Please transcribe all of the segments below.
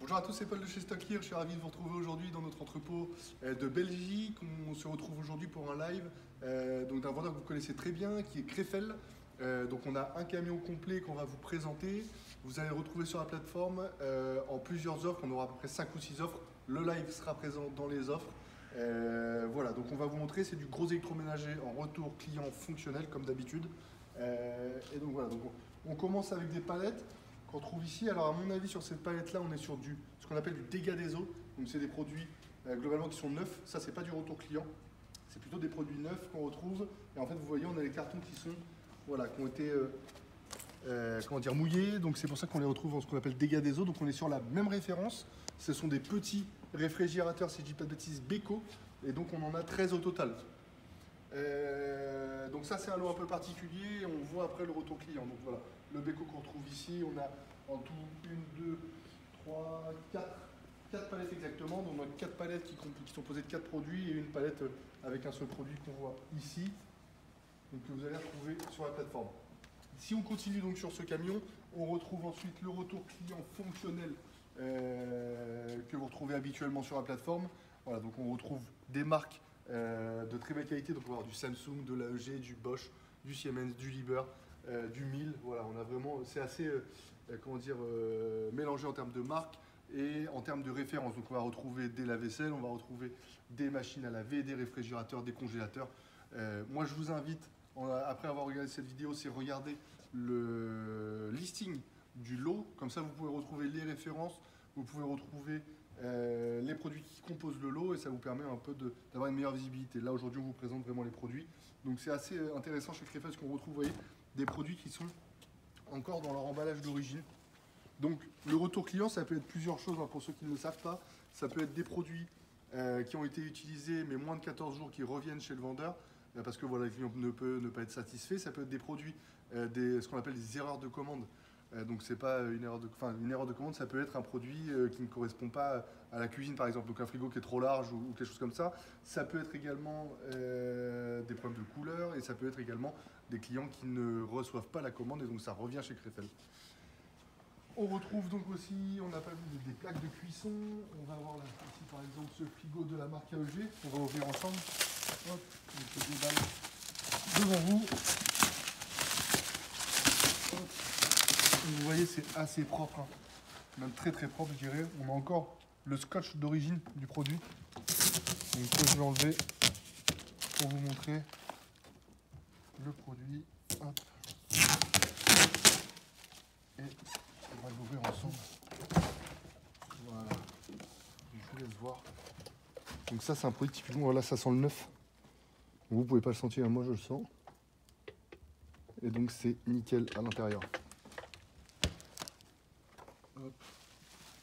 Bonjour à tous, c'est Paul de chez Stock Here. Je suis ravi de vous retrouver aujourd'hui dans notre entrepôt de Belgique. On se retrouve aujourd'hui pour un live donc d'un vendeur que vous connaissez très bien, qui est Krefel. Donc on a un camion complet qu'on va vous présenter. Vous allez le retrouver sur la plateforme en plusieurs offres. On aura à peu près 5 ou 6 offres. Le live sera présent dans les offres. Voilà, donc on va vous montrer, c'est du gros électroménager en retour client fonctionnel comme d'habitude. Et donc voilà, donc on commence avec des palettes qu'on trouve ici. Alors à mon avis sur cette palette là on est sur ce qu'on appelle du dégât des eaux. Donc c'est des produits globalement qui sont neufs. Ça c'est pas du retour client, c'est plutôt des produits neufs qu'on retrouve. Et en fait vous voyez on a les cartons qui sont voilà, qui ont été comment dire, mouillés. Donc c'est pour ça qu'on les retrouve en ce qu'on appelle dégât des eaux. Donc on est sur la même référence. Ce sont des petits réfrigérateurs, si je dis pas de bêtises, Beko. Et donc on en a 13 au total. Donc ça c'est un lot un peu particulier, on voit après le retour client. Donc voilà, le Beko qu'on retrouve ici, on a en tout 1, 2, 3, 4 palettes exactement. Donc on a 4 palettes qui sont posées de 4 produits et une palette avec un seul produit qu'on voit ici, donc que vous allez retrouver sur la plateforme. Si on continue donc sur ce camion, on retrouve ensuite le retour client fonctionnel que vous retrouvez habituellement sur la plateforme. Voilà, donc on retrouve des marques de très belle qualité, donc on va avoir du Samsung, de l'AEG, du Bosch, du Siemens, du Liebherr, du Miele. Voilà, on a vraiment, c'est assez comment dire, mélangé en termes de marques et en termes de référence. Donc on va retrouver des lave-vaisselle, on va retrouver des machines à laver, des réfrigérateurs, des congélateurs. Moi je vous invite, après avoir regardé cette vidéo, c'est regarder le listing du lot, comme ça vous pouvez retrouver les références, vous pouvez retrouver les produits qui composent le lot et ça vous permet un peu d'avoir une meilleure visibilité. Là aujourd'hui on vous présente vraiment les produits, donc c'est assez intéressant chez Krefel parce qu'on retrouve, vous voyez, des produits qui sont encore dans leur emballage d'origine. Donc le retour client ça peut être plusieurs choses, hein, pour ceux qui ne le savent pas. Ça peut être des produits qui ont été utilisés mais moins de 14 jours qui reviennent chez le vendeur parce que voilà, le client ne peut ne pas être satisfait. Ça peut être des produits, ce qu'on appelle des erreurs de commande. Donc c'est pas une erreur de commande, ça peut être un produit qui ne correspond pas à la cuisine par exemple, donc un frigo qui est trop large ou quelque chose comme ça. Ça peut être également des problèmes de couleur et ça peut être également des clients qui ne reçoivent pas la commande et donc ça revient chez Krefel. On retrouve donc aussi, on a pas vu, des plaques de cuisson. On va avoir là, ici par exemple ce frigo de la marque AEG, on va ouvrir ensemble. Hop, on se déballe devant vous. Hop. Vous voyez, c'est assez propre, hein. Même très très propre, je dirais. On a encore le scotch d'origine du produit. Donc je vais enlever pour vous montrer le produit. Hop. Et on va l'ouvrir ensemble. Voilà. Je vous laisse voir. Donc ça, c'est un produit typiquement, voilà, ça sent le neuf. Vous pouvez pas le sentir, moi je le sens. Et donc c'est nickel à l'intérieur. Hop.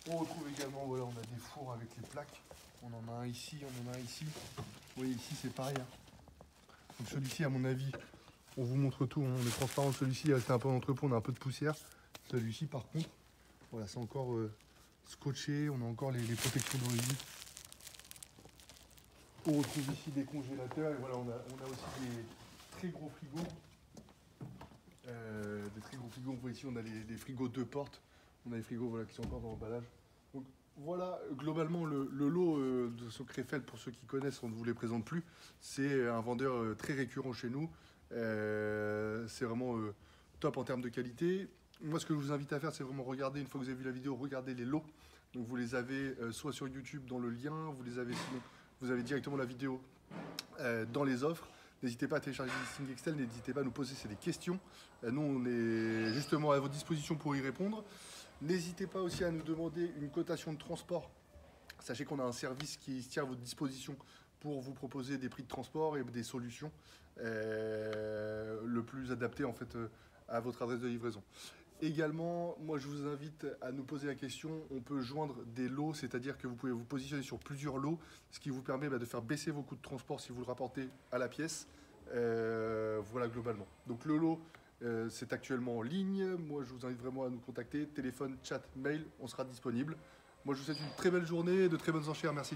On retrouve également, voilà, on a des fours avec les plaques. On en a un ici, on en a un ici. Vous voyez ici c'est pareil, hein. Donc celui-ci à mon avis, on vous montre tout, hein. On est transparent. Celui-ci c'est un peu en entrepôt, on a un peu de poussière. Celui-ci par contre, voilà, c'est encore scotché, on a encore les protections d'origine. On retrouve ici des congélateurs et voilà, on a aussi des très gros frigos. On voit ici on a les frigos 2 portes. On a les frigos, voilà, qui sont encore dans l'emballage. Donc voilà, globalement, le lot de ce Krefel, pour ceux qui connaissent, on ne vous les présente plus. C'est un vendeur très récurrent chez nous. C'est vraiment top en termes de qualité. Moi, ce que je vous invite à faire, c'est vraiment regarder, une fois que vous avez vu la vidéo, regardez les lots. Donc vous les avez soit sur YouTube dans le lien, vous les avez sinon, vous avez directement la vidéo dans les offres. N'hésitez pas à télécharger le listing Excel, n'hésitez pas à nous poser des questions. Nous, on est justement à votre disposition pour y répondre. N'hésitez pas aussi à nous demander une cotation de transport. Sachez qu'on a un service qui se tient à votre disposition pour vous proposer des prix de transport et des solutions le plus adaptées en fait à votre adresse de livraison. Également, moi je vous invite à nous poser la question, on peut joindre des lots, c'est-à-dire que vous pouvez vous positionner sur plusieurs lots, ce qui vous permet de faire baisser vos coûts de transport si vous le rapportez à la pièce. Voilà globalement. Donc le lot, c'est actuellement en ligne. Moi je vous invite vraiment à nous contacter, téléphone, chat, mail, on sera disponible. Moi je vous souhaite une très belle journée et de très bonnes enchères, merci.